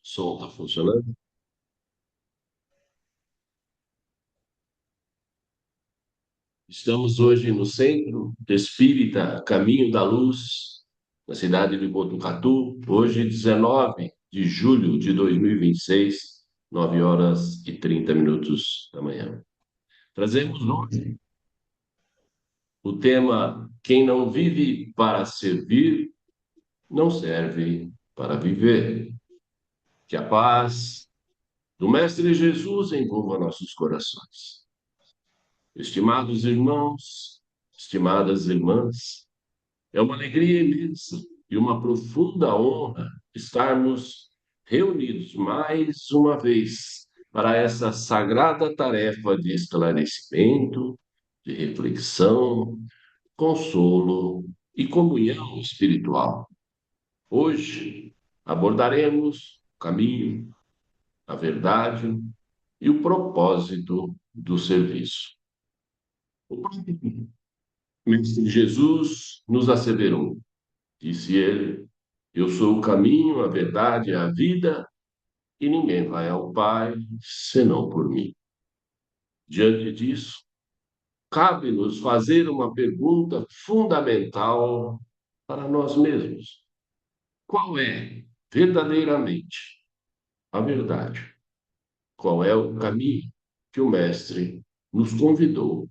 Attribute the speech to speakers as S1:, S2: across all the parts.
S1: Som está funcionando? Estamos hoje no Centro Espírita Caminho da Luz, na cidade de Botucatu, hoje 19 de julho de 2026, 9 horas e 30 minutos da manhã. Trazemos hoje o tema Quem não vive para servir, não serve para viver. Que a paz do Mestre Jesus envolva nossos corações. Estimados irmãos, estimadas irmãs, é uma alegria imensa e uma profunda honra estarmos reunidos mais uma vez para essa sagrada tarefa de esclarecimento, de reflexão, consolo e comunhão espiritual. Hoje abordaremos o caminho, a verdade e o propósito do serviço. O próprio Mestre Jesus nos asseverou, disse ele: Eu sou o caminho, a verdade e a vida, e ninguém vai ao Pai senão por mim. Diante disso, cabe-nos fazer uma pergunta fundamental para nós mesmos: qual é verdadeiramente a verdade? Qual é o caminho que o Mestre nos convidou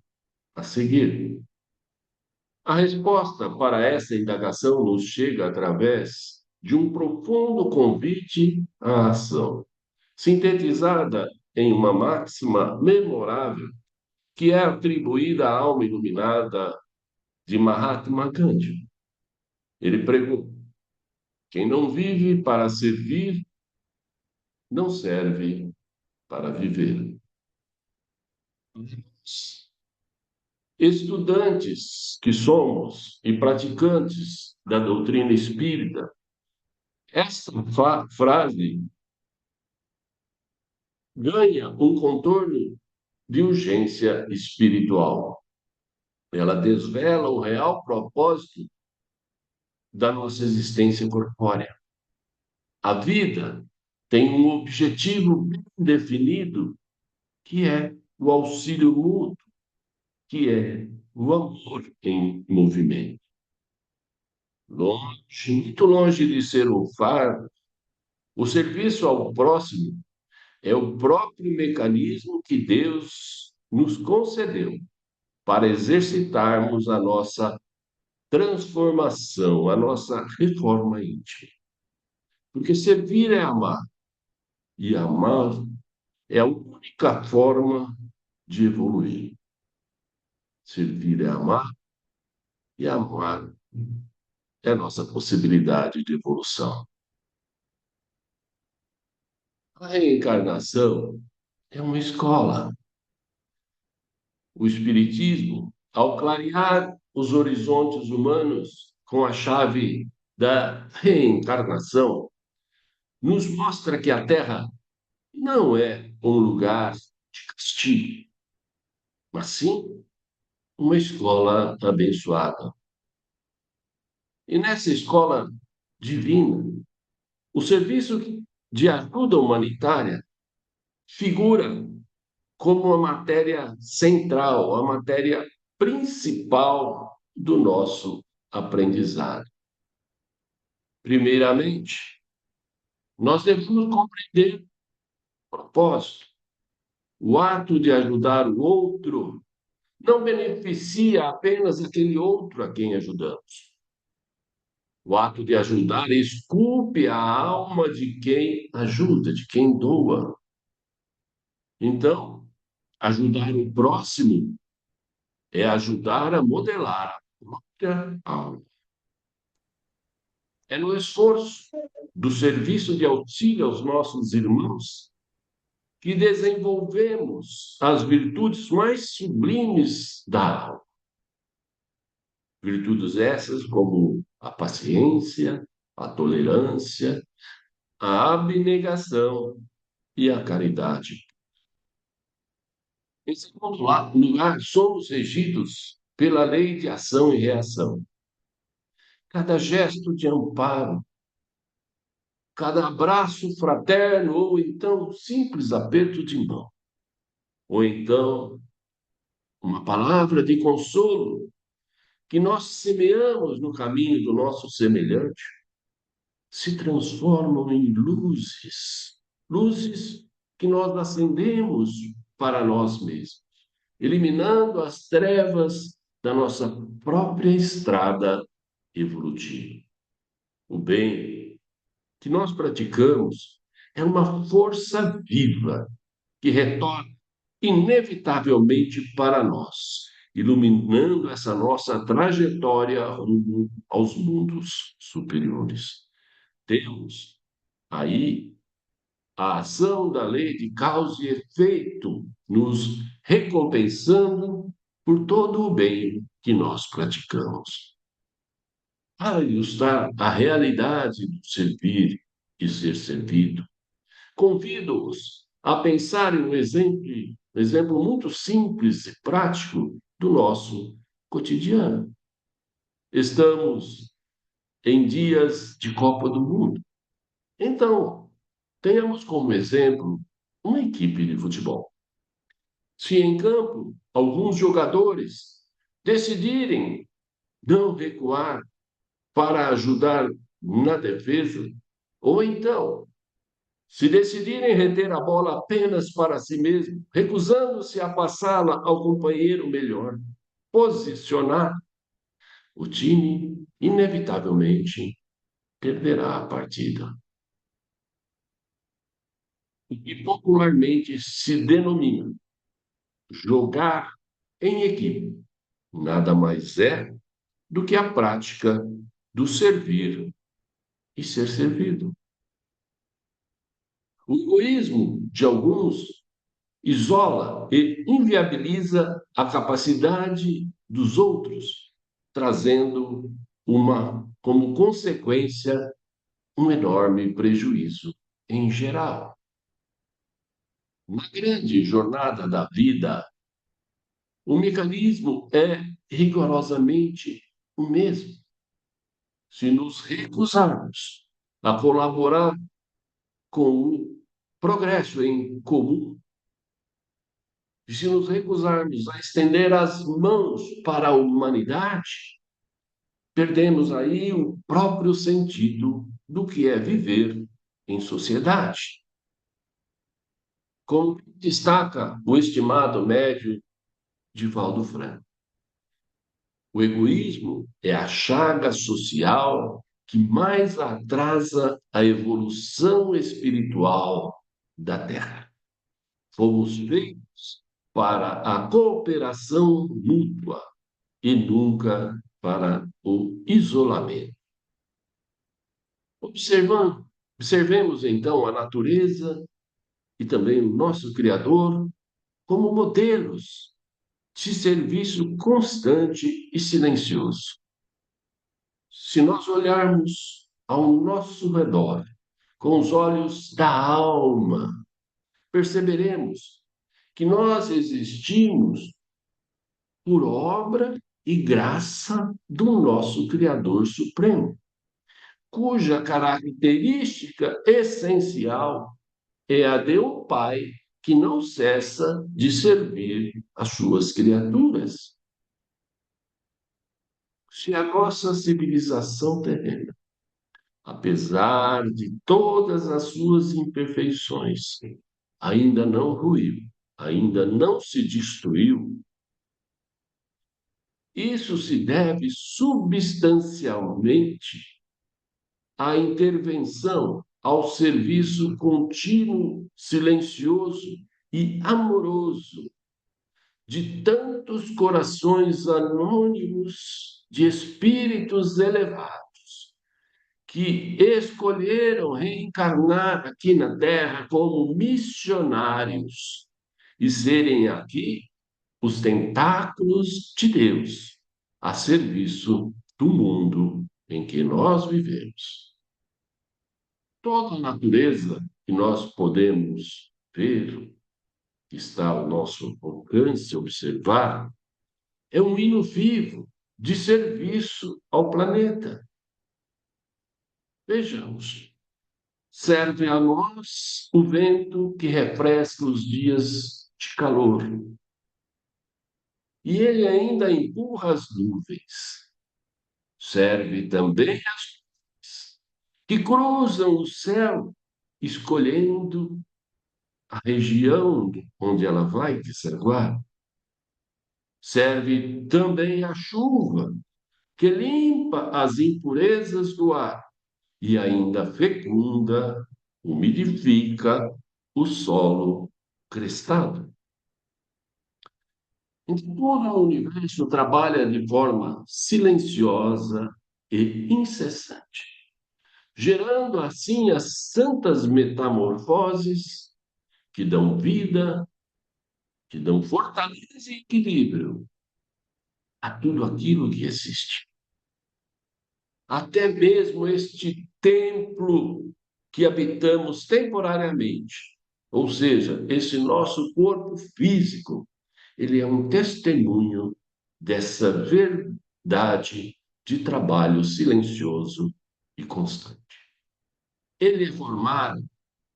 S1: a seguir? A resposta para essa indagação nos chega através de um profundo convite à ação, sintetizada em uma máxima memorável que é atribuída à alma iluminada de Mahatma Gandhi. Ele pregou: quem não vive para servir, não serve para viver. Estudantes que somos e praticantes da doutrina espírita, essa frase ganha um contorno de urgência espiritual. Ela desvela o real propósito da nossa existência corpórea. A vida tem um objetivo bem definido, que é o auxílio mútuo, que é o amor em movimento. Longe, muito longe de ser um fardo, o serviço ao próximo é o próprio mecanismo que Deus nos concedeu para exercitarmos a nossa transformação, a nossa reforma íntima. Porque servir é amar, e amar é a única forma de evoluir. Servir é amar, e amar é a nossa possibilidade de evolução. A reencarnação é uma escola. O Espiritismo, ao clarear os horizontes humanos com a chave da reencarnação, nos mostra que a Terra não é um lugar de castigo, mas sim uma escola abençoada. E nessa escola divina, o serviço de ajuda humanitária figura como a matéria central, a matéria principal do nosso aprendizado. Primeiramente, nós devemos compreender o propósito. O ato de ajudar o outro não beneficia apenas aquele outro a quem ajudamos. O ato de ajudar esculpe a alma de quem ajuda, de quem doa. Então, ajudar o próximo é ajudar a modelar a própria alma. É no esforço do serviço de auxílio aos nossos irmãos que desenvolvemos as virtudes mais sublimes da alma. Virtudes essas como a paciência, a tolerância, a abnegação e a caridade. Em segundo lugar, somos regidos pela lei de ação e reação. Cada gesto de amparo, cada abraço fraterno, ou então um simples aperto de mão, ou então uma palavra de consolo que nós semeamos no caminho do nosso semelhante, se transformam em luzes, luzes que nós acendemos para nós mesmos, eliminando as trevas da nossa própria estrada evolutiva. O bem que nós praticamos é uma força viva que retorna inevitavelmente para nós, iluminando essa nossa trajetória rumo aos mundos superiores. Temos aí a ação da lei de causa e efeito, nos recompensando por todo o bem que nós praticamos. Para ilustrar a realidade do servir e ser servido, convido-os a pensar em um exemplo muito simples e prático do nosso cotidiano. Estamos em dias de Copa do Mundo. Então, tenhamos como exemplo uma equipe de futebol. Se em campo alguns jogadores decidirem não recuar para ajudar na defesa, ou então, se decidirem reter a bola apenas para si mesmo, recusando-se a passá-la ao companheiro melhor posicionar, o time inevitavelmente perderá a partida. O que popularmente se denomina jogar em equipe nada mais é do que a prática do servir e ser servido. O egoísmo de alguns isola e inviabiliza a capacidade dos outros, trazendo como consequência, um enorme prejuízo em geral. Na grande jornada da vida, o mecanismo é rigorosamente o mesmo. Se nos recusarmos a colaborar com o progresso em comum, e se nos recusarmos a estender as mãos para a humanidade, perdemos aí o próprio sentido do que é viver em sociedade. Como destaca o estimado médio Divaldo Franco, o egoísmo é a chaga social que mais atrasa a evolução espiritual da Terra. Fomos feitos para a cooperação mútua e nunca para o isolamento. Observemos então a natureza e também o nosso Criador como modelos de serviço constante e silencioso. Se nós olharmos ao nosso redor com os olhos da alma, perceberemos que nós existimos por obra e graça do nosso Criador Supremo, cuja característica essencial é a de um Pai que não cessa de servir as suas criaturas. Se a nossa civilização terrena, apesar de todas as suas imperfeições, ainda não ruiu, ainda não se destruiu, isso se deve substancialmente à intervenção, ao serviço contínuo, silencioso e amoroso de tantos corações anônimos de espíritos elevados que escolheram reencarnar aqui na Terra como missionários e serem aqui os tentáculos de Deus a serviço do mundo em que nós vivemos. Toda a natureza que nós podemos ver, que está ao nosso alcance observar, é um hino vivo de serviço ao planeta. Vejamos, Serve a nós o vento que refresca os dias de calor. E ele ainda empurra as nuvens. Serve também as nuvens que cruzam o céu, escolhendo a região onde ela vai desaguar. Serve também a chuva, que limpa as impurezas do ar e ainda fecunda, umidifica o solo crestado. Então, todo o universo trabalha de forma silenciosa e incessante, gerando assim as santas metamorfoses que dão vida, que dão fortaleza e equilíbrio a tudo aquilo que existe. Até mesmo este templo que habitamos temporariamente, ou seja, esse nosso corpo físico, ele é um testemunho dessa verdade de trabalho silencioso e constante. Ele é formado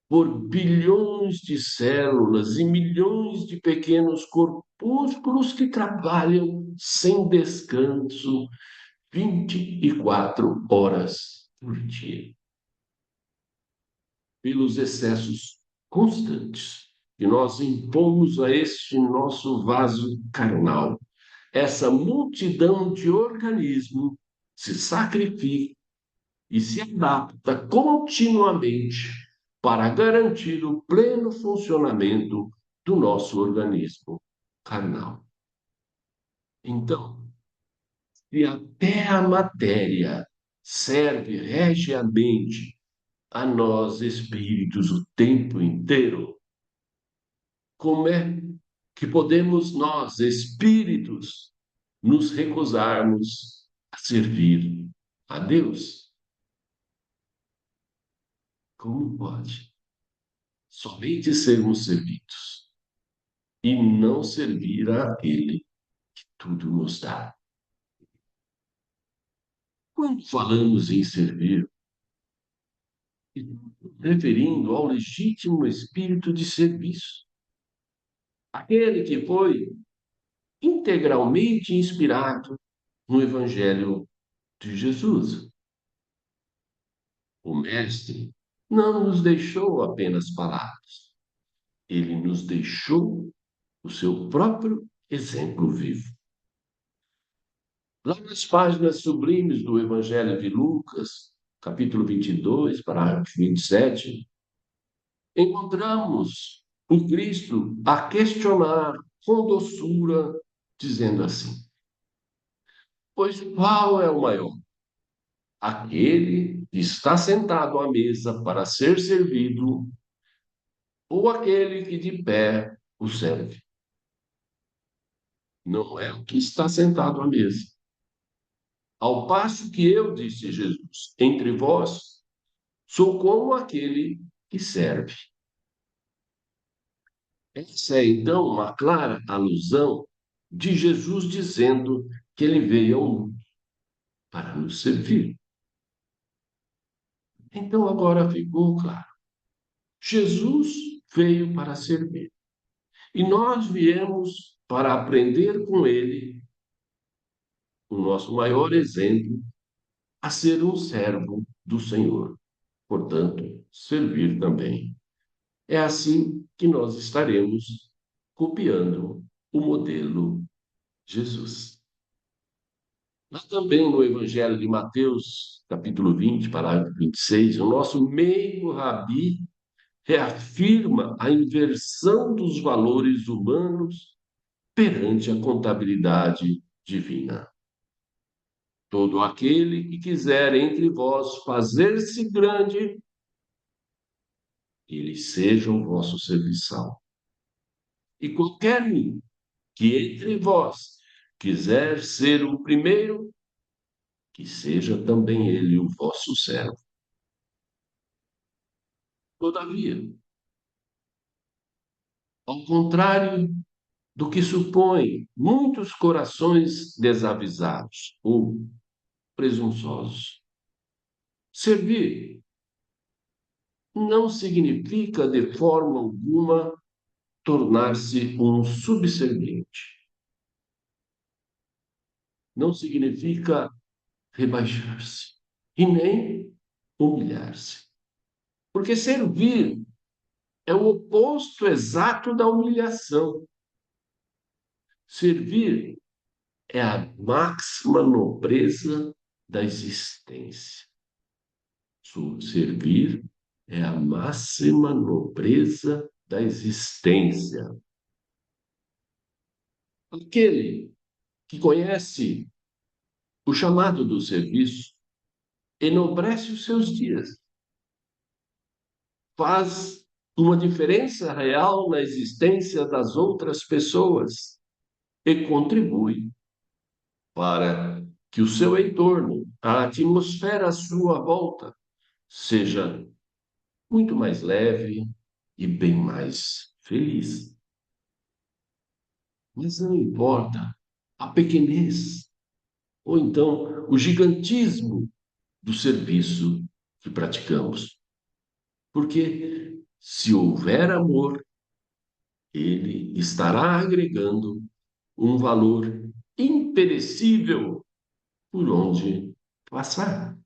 S1: por bilhões de células e milhões de pequenos corpúsculos que trabalham sem descanso 24 horas por dia, pelos excessos constantes que nós impomos a este nosso vaso carnal. Essa multidão de organismos se sacrifica e se adapta continuamente para garantir o pleno funcionamento do nosso organismo carnal. Então, se até a matéria serve regiamente a nós espíritos o tempo inteiro, como é que podemos nós, espíritos, nos recusarmos a servir a Deus? Como pode? Somente sermos servidos e não servir àquele que tudo nos dá. Quando falamos em servir, referindo ao legítimo espírito de serviço, aquele que foi integralmente inspirado no Evangelho de Jesus. O Mestre não nos deixou apenas palavras, ele nos deixou o seu próprio exemplo vivo. Lá nas páginas sublimes do Evangelho de Lucas, capítulo 22, parágrafo 27, encontramos o Cristo a questionar com doçura, dizendo assim: pois qual é o maior? Aquele que está sentado à mesa para ser servido, ou aquele que de pé o serve? Não é o que está sentado à mesa. Ao passo que eu, disse Jesus, entre vós, sou como aquele que serve. Essa é então uma clara alusão de Jesus dizendo que ele veio ao mundo para nos servir. Então agora ficou claro. Jesus veio para servir. E nós viemos para aprender com ele, o nosso maior exemplo, a ser um servo do Senhor. Portanto, servir também. É assim que nós estaremos copiando o modelo Jesus. Mas também no Evangelho de Mateus, capítulo 20, parágrafo 26, o nosso meio rabi reafirma a inversão dos valores humanos perante a contabilidade divina. Todo aquele que quiser entre vós fazer-se grande, ele seja o vosso serviçal. E qualquer um que entre vós quiser ser o primeiro, que seja também ele o vosso servo. Todavia, ao contrário do que supõem muitos corações desavisados ou presunçosos, servir não significa de forma alguma tornar-se um subserviente. Não significa rebaixar-se e nem humilhar-se. Porque servir é o oposto exato da humilhação. Servir é a máxima nobreza da existência. Servir é a máxima nobreza da existência. Aquele que conhece o chamado do serviço enobrece os seus dias, faz uma diferença real na existência das outras pessoas e contribui para que o seu entorno, a atmosfera à sua volta, seja muito mais leve e bem mais feliz. Mas não importa a pequenez ou então o gigantismo do serviço que praticamos, porque se houver amor, ele estará agregando um valor imperecível por onde passar.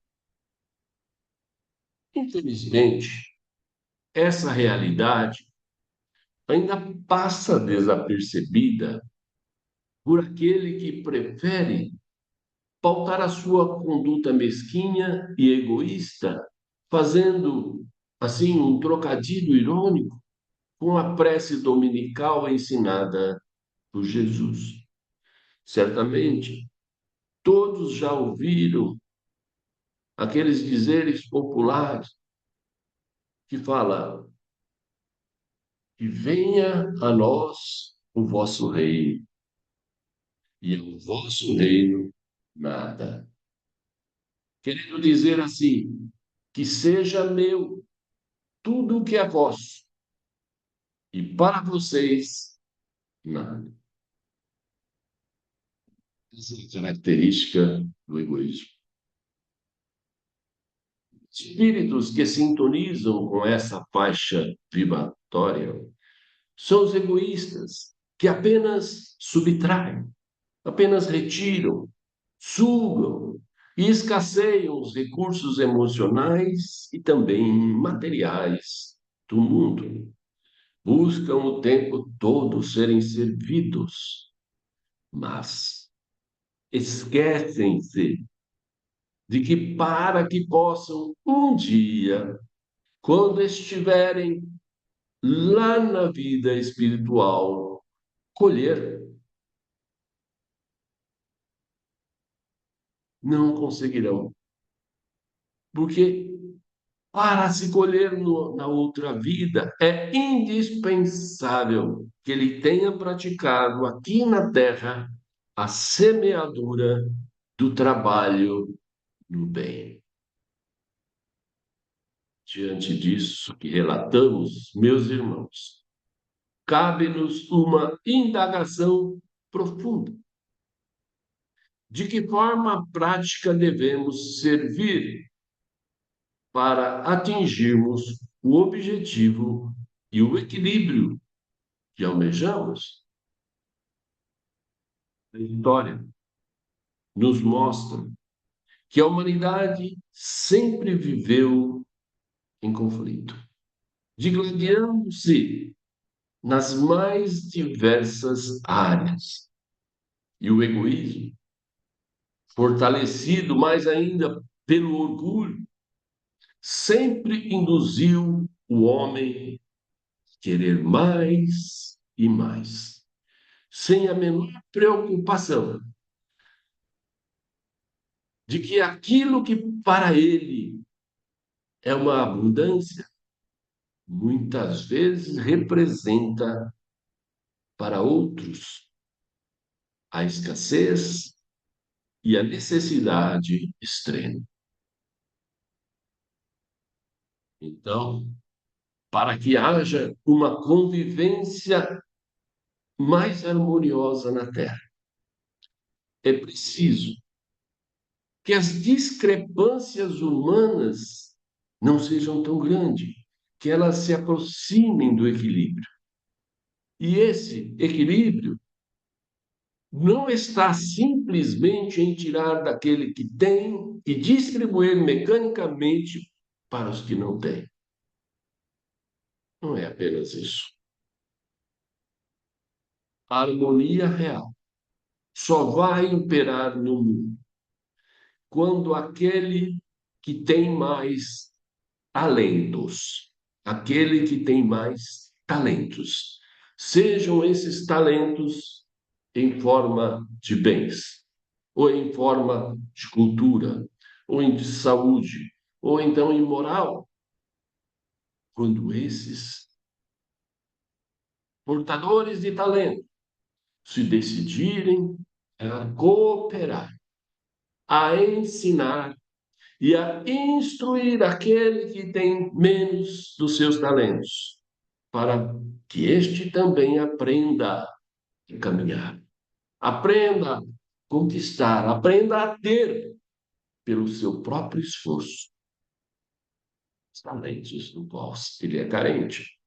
S1: Infelizmente, essa realidade ainda passa desapercebida por aquele que prefere pautar a sua conduta mesquinha e egoísta, fazendo assim um trocadilho irônico com a prece dominical ensinada por Jesus. Certamente, todos já ouviram aqueles dizeres populares que falam que venha a nós o vosso reino, e ao vosso reino nada. Querendo dizer assim, que seja meu tudo o que é vosso, e para vocês nada. Essa é a característica do egoísmo. Espíritos que sintonizam com essa faixa vibratória são os egoístas, que apenas subtraem, apenas retiram, sugam e escasseiam os recursos emocionais e também materiais do mundo. Buscam o tempo todo serem servidos, mas esquecem-se de que para que possam um dia, quando estiverem lá na vida espiritual, colher, não conseguirão. Porque para se colher na outra vida, é indispensável que ele tenha praticado aqui na terra a semeadura do trabalho no bem. Diante disso que relatamos, meus irmãos, cabe-nos uma indagação profunda. De que forma prática devemos servir para atingirmos o objetivo e o equilíbrio que almejamos? A história nos mostra que a humanidade sempre viveu em conflito, digladiando-se nas mais diversas áreas. E o egoísmo, fortalecido mais ainda pelo orgulho, sempre induziu o homem a querer mais e mais, sem a menor preocupação de que aquilo que para ele é uma abundância, muitas vezes representa para outros a escassez e a necessidade extrema. Então, para que haja uma convivência mais harmoniosa na Terra, é preciso que as discrepâncias humanas não sejam tão grandes, que elas se aproximem do equilíbrio. E esse equilíbrio não está simplesmente em tirar daquele que tem e distribuir mecanicamente para os que não têm. Não é apenas isso. A harmonia real só vai imperar no mundo quando aquele que tem mais talentos, aquele que tem mais talentos, sejam esses talentos em forma de bens, ou em forma de cultura, ou em de saúde, ou então em moral, quando esses portadores de talento se decidirem a cooperar, a ensinar e a instruir aquele que tem menos dos seus talentos, para que este também aprenda a caminhar, aprenda a conquistar, aprenda a ter, pelo seu próprio esforço, os talentos do qual ele é carente.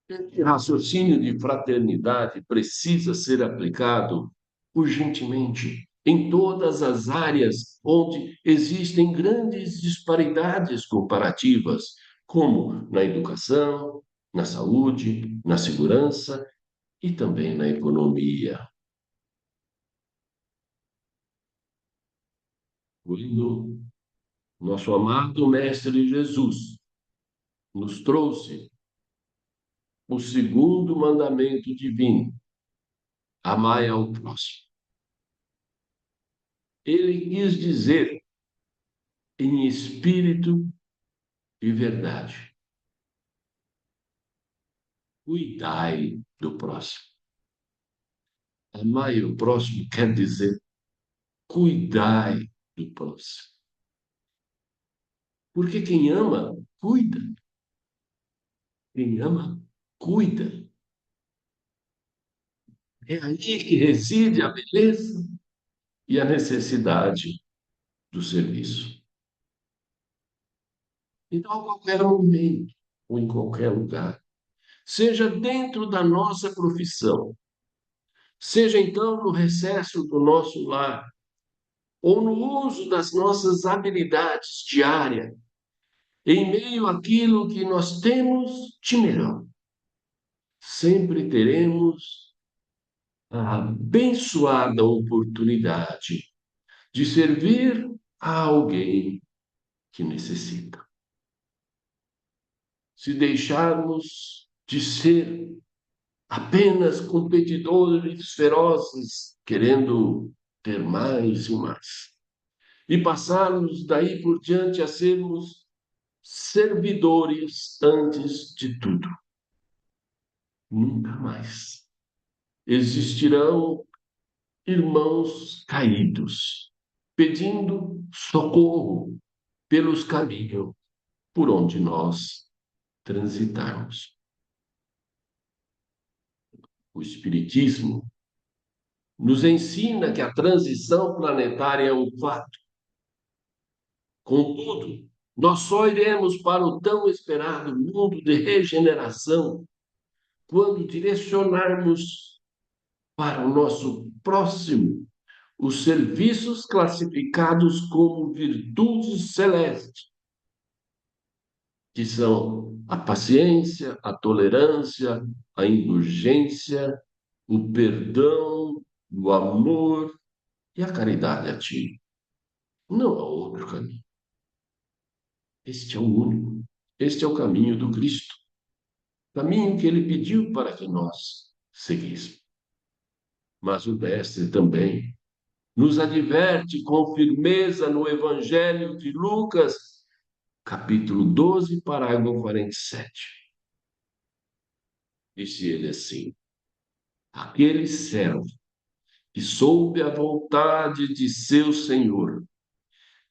S1: Esse raciocínio de fraternidade precisa ser aplicado urgentemente em todas as áreas onde existem grandes disparidades comparativas, como na educação, na saúde, na segurança e também na economia. Quando nosso amado Mestre Jesus nos trouxe o segundo mandamento divino, amai ao próximo. Ele quis dizer em espírito e verdade. Cuidai do próximo. Amai o próximo quer dizer cuidai do próximo. Porque quem ama, cuida. Quem ama, cuida. É aí que reside a beleza e a necessidade do serviço. Então, a qualquer momento, ou em qualquer lugar, seja dentro da nossa profissão, seja então no recesso do nosso lar, ou no uso das nossas habilidades diárias, em meio àquilo que nós temos de melhor, sempre teremos a abençoada oportunidade de servir a alguém que necessita. Se deixarmos de ser apenas competidores ferozes, querendo ter mais e mais, e passarmos daí por diante a sermos servidores antes de tudo. Nunca mais existirão irmãos caídos, pedindo socorro pelos caminhos por onde nós transitarmos. O Espiritismo nos ensina que a transição planetária é um fato. Contudo, nós só iremos para o tão esperado mundo de regeneração quando direcionarmos para o nosso próximo os serviços classificados como virtudes celestes, que são a paciência, a tolerância, a indulgência, o perdão, o amor e a caridade ativa. Não há outro caminho. Este é o único. Este é o caminho do Cristo. Caminho que ele pediu para que nós seguíssemos. Mas o Mestre também nos adverte com firmeza no Evangelho de Lucas, capítulo 12, parágrafo 47. Disse ele assim: aquele servo que soube a vontade de seu senhor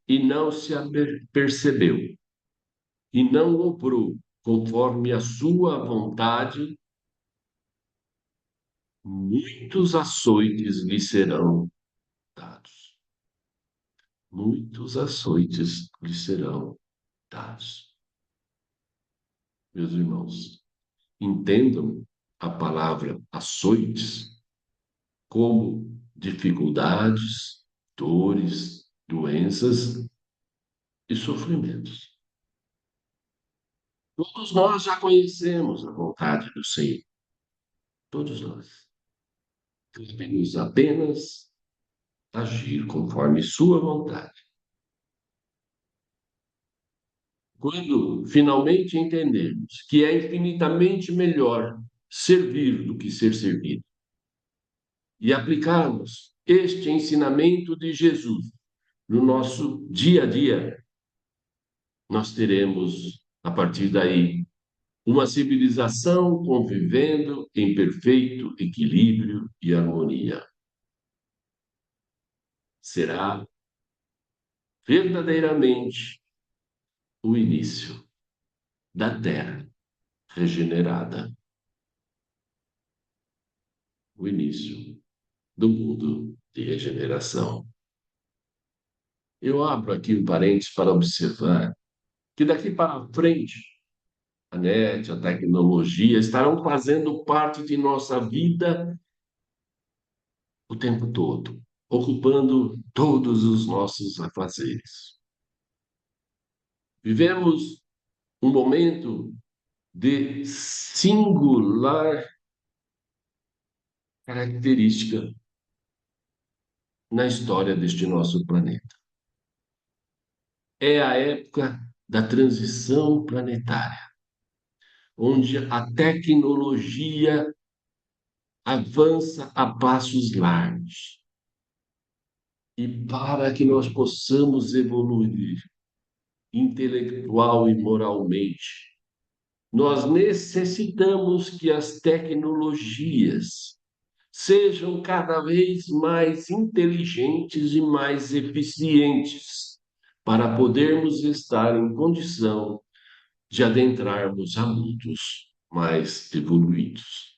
S1: e não se percebeu, e não obrou conforme a sua vontade, muitos açoites lhe serão dados. Muitos açoites lhe serão dados. meus irmãos, entendam a palavra açoites como dificuldades, dores, doenças e sofrimentos. Todos nós já conhecemos a vontade do Senhor, todos nós. Devemos apenas agir conforme Sua vontade. Quando finalmente entendermos que é infinitamente melhor servir do que ser servido e aplicarmos este ensinamento de Jesus no nosso dia a dia, nós teremos, a partir daí, uma civilização convivendo em perfeito equilíbrio e harmonia. Será verdadeiramente o início da Terra regenerada, o início do mundo de regeneração. Eu abro aqui um parênteses para observar que daqui para frente, a net, a tecnologia estarão fazendo parte de nossa vida o tempo todo, ocupando todos os nossos afazeres. Vivemos um momento de singular característica na história deste nosso planeta. É a época da transição planetária, onde a tecnologia avança a passos largos. E para que nós possamos evoluir intelectual e moralmente, nós necessitamos que as tecnologias sejam cada vez mais inteligentes e mais eficientes, para podermos estar em condição de adentrarmos a mundos mais evoluídos.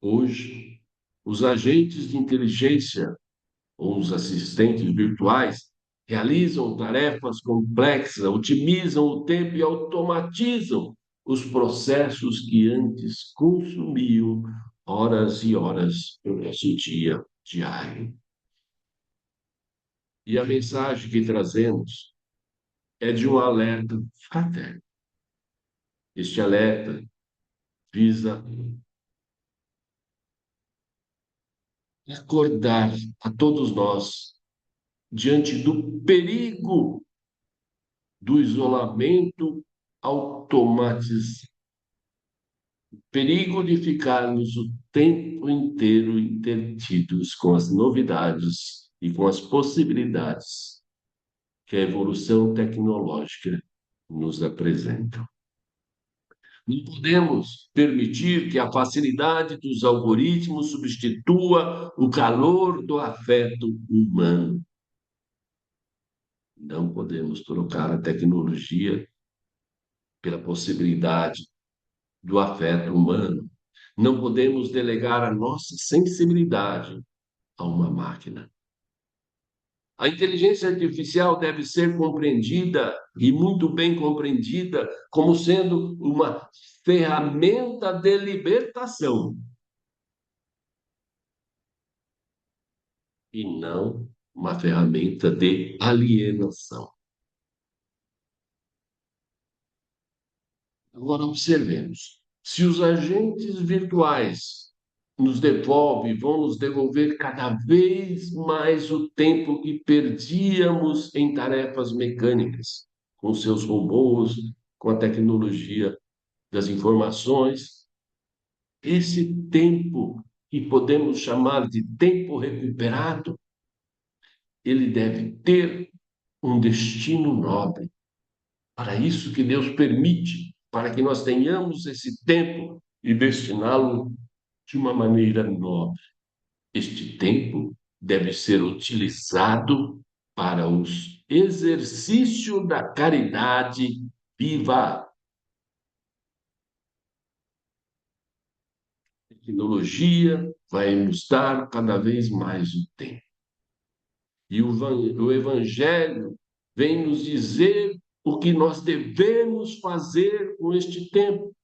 S1: Hoje, os agentes de inteligência ou os assistentes virtuais realizam tarefas complexas, otimizam o tempo e automatizam os processos que antes consumiam horas e horas do nosso dia diário. E a mensagem que trazemos é de um alerta fraterno. Este alerta visa acordar a todos nós diante do perigo do isolamento automatizado, perigo de ficarmos o tempo inteiro entretidos com as novidades e com as possibilidades que a evolução tecnológica nos apresenta. Não podemos permitir que a facilidade dos algoritmos substitua o calor do afeto humano. Não podemos trocar a tecnologia pela possibilidade do afeto humano. Não podemos delegar a nossa sensibilidade a uma máquina. A inteligência artificial deve ser compreendida e muito bem compreendida como sendo uma ferramenta de libertação e não uma ferramenta de alienação. Agora, observemos: se os agentes virtuais nos devolvem, vão nos devolver cada vez mais o tempo que perdíamos em tarefas mecânicas, com seus robôs, com a tecnologia das informações, esse tempo que podemos chamar de tempo recuperado, ele deve ter um destino nobre. Para isso que Deus permite, para que nós tenhamos esse tempo e destiná-lo de uma maneira nobre. Este tempo deve ser utilizado para o exercício da caridade viva. A tecnologia vai nos dar cada vez mais o tempo. E o Evangelho vem nos dizer o que nós devemos fazer com este tempo.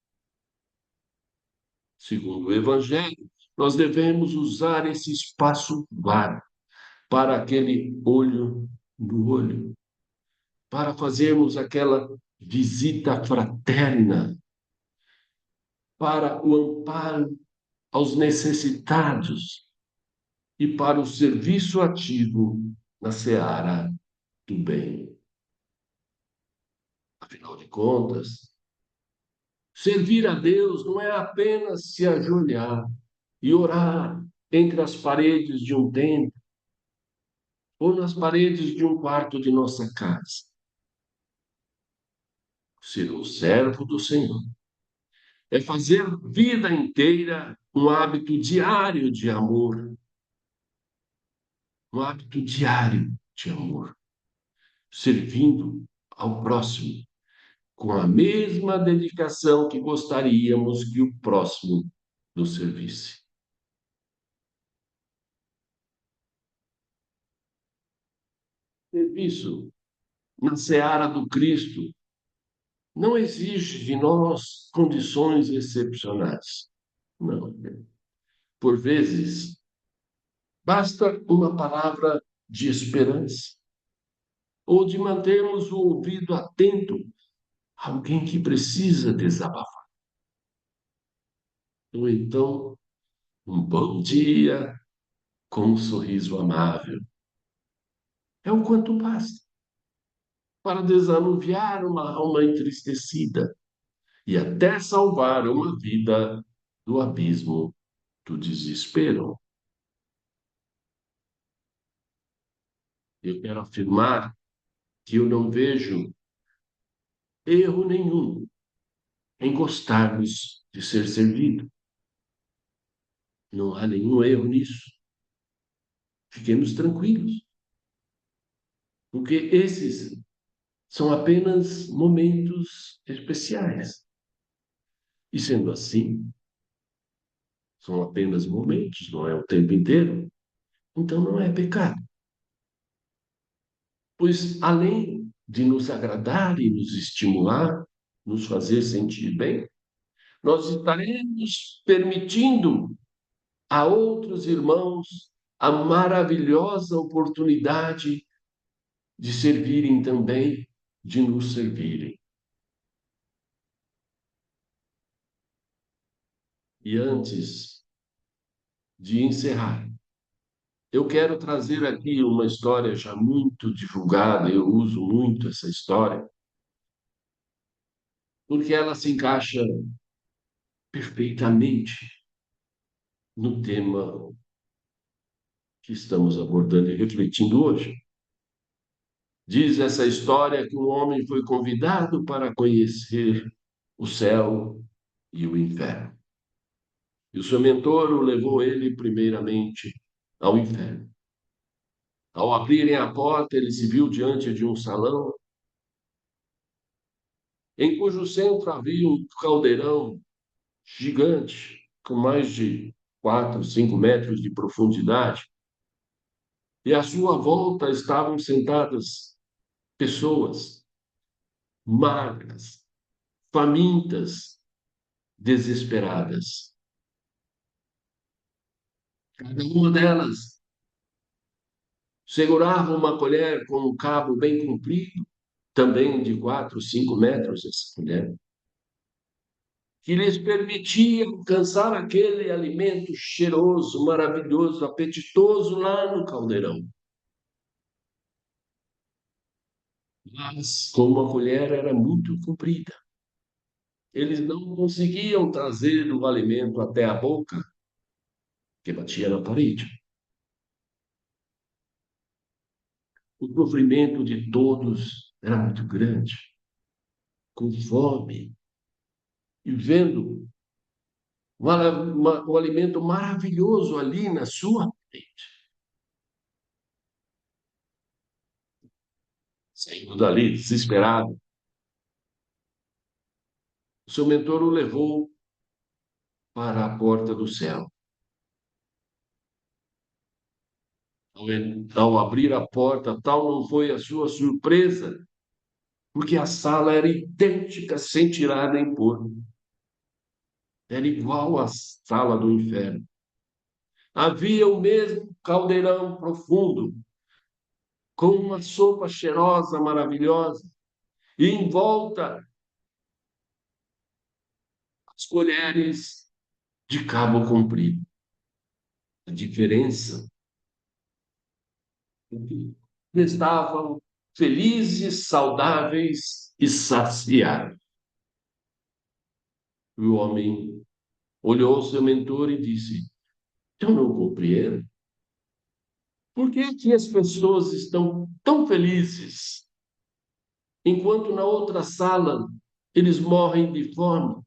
S1: Segundo o Evangelho, nós devemos usar esse espaço vago para aquele olho no olho, para fazermos aquela visita fraterna, para o amparo aos necessitados e para o serviço ativo na seara do bem. Afinal de contas, servir a Deus não é apenas se ajoelhar e orar entre as paredes de um templo ou nas paredes de um quarto de nossa casa. Ser um servo do Senhor é fazer vida inteira um hábito diário de amor, um hábito diário de amor, servindo ao próximo com a mesma dedicação que gostaríamos que o próximo nos servisse. Serviço na seara do Cristo não exige de nós condições excepcionais. Não. Por vezes, basta uma palavra de esperança ou de mantermos o ouvido atento a alguém que precisa desabafar. Ou então, um bom dia com um sorriso amável. É o quanto basta para desanuviar uma alma entristecida e até salvar uma vida do abismo do desespero. Eu quero afirmar que eu não vejo erro nenhum em gostarmos de ser servido. Não há nenhum erro nisso. Fiquemos tranquilos, porque esses são apenas momentos especiais. E sendo assim, são apenas momentos, não é o tempo inteiro, então não é pecado. Pois além de nos agradar e nos estimular, nos fazer sentir bem, nós estaremos permitindo a outros irmãos a maravilhosa oportunidade de servirem também, de nos servirem. E antes de encerrar, eu quero trazer aqui uma história já muito divulgada, eu uso muito essa história, porque ela se encaixa perfeitamente no tema que estamos abordando e refletindo hoje. Diz essa história que um homem foi convidado para conhecer o céu e o inferno. E o seu mentor o levou ele primeiramente ao inferno. Ao abrirem a porta, ele se viu diante de um salão em cujo centro havia um caldeirão gigante, com mais de 4, 5 metros de profundidade. E à sua volta estavam sentadas pessoas magras, famintas, desesperadas. Cada uma delas segurava uma colher com um cabo bem comprido, também de 4, 5 metros essa colher, que lhes permitia alcançar aquele alimento cheiroso, maravilhoso, apetitoso lá no caldeirão. Mas, como a colher era muito comprida, eles não conseguiam trazer o alimento até a boca, que batia na parede. O sofrimento de todos era muito grande, com fome, e vendo um alimento maravilhoso ali na sua frente. Saindo dali, desesperado, o seu mentor o levou para a porta do céu. Ao abrir a porta, tal não foi a sua surpresa porque a sala era idêntica, sem tirar nem pôr. Era igual à sala do inferno. Havia o mesmo caldeirão profundo, com uma sopa cheirosa, maravilhosa, e em volta as colheres de cabo comprido. A diferença é que eles estavam felizes, saudáveis e saciados. O homem olhou seu mentor e disse: Eu não compreendo. Por que que as pessoas estão tão felizes, enquanto na outra sala eles morrem de fome?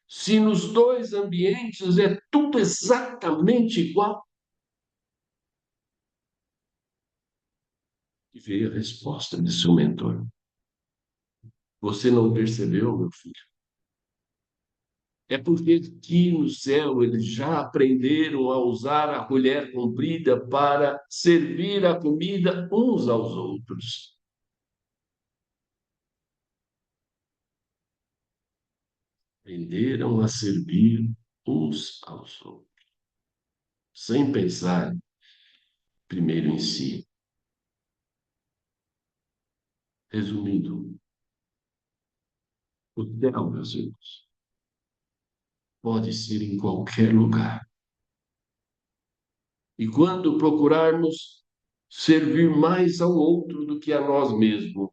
S1: Se nos dois ambientes é tudo exatamente igual. E veio a resposta de seu mentor. Você não percebeu, meu filho? É porque aqui no céu eles já aprenderam a usar a colher comprida para servir a comida uns aos outros. Aprenderam a servir uns aos outros, sem pensar primeiro em si. Resumindo, o céu, meus irmãos, pode ser em qualquer lugar. E quando procurarmos servir mais ao outro do que a nós mesmos,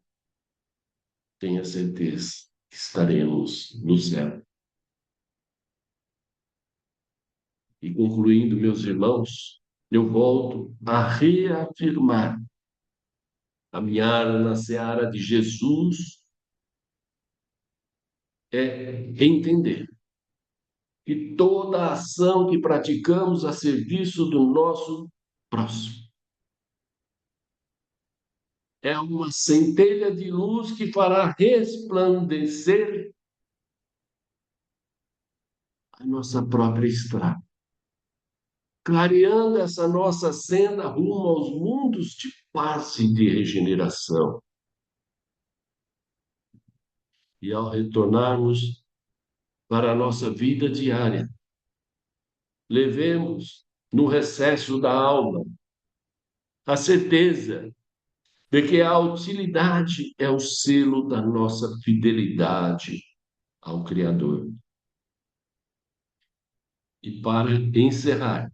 S1: tenha certeza que estaremos no céu. E concluindo, meus irmãos, eu volto a reafirmar: caminhar na seara de Jesus é entender que toda ação que praticamos a serviço do nosso próximo é uma centelha de luz que fará resplandecer a nossa própria estrada, clareando essa nossa senda rumo aos mundos de paz e de regeneração. E ao retornarmos para a nossa vida diária, levemos no recesso da alma a certeza de que a utilidade é o selo da nossa fidelidade ao Criador. E para encerrar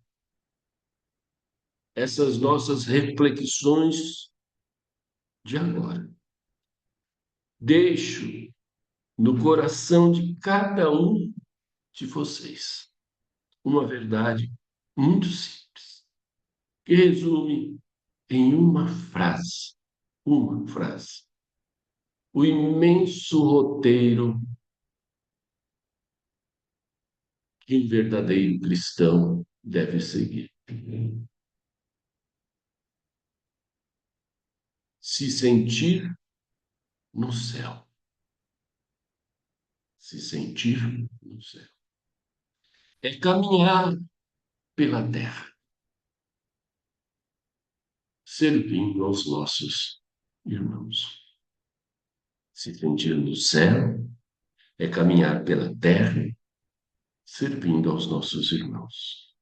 S1: essas nossas reflexões de agora, deixo no coração de cada um de vocês uma verdade muito simples, que resume em uma frase, o imenso roteiro que um verdadeiro cristão deve seguir. Se sentir no céu. Se sentir no céu. É caminhar pela terra, servindo aos nossos irmãos. Se sentir no céu é caminhar pela terra, servindo aos nossos irmãos.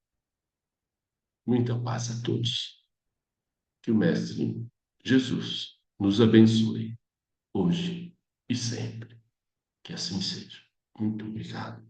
S1: Muita paz a todos. Que o Mestre Jesus nos abençoe, hoje e sempre. Que assim seja. Muito obrigado.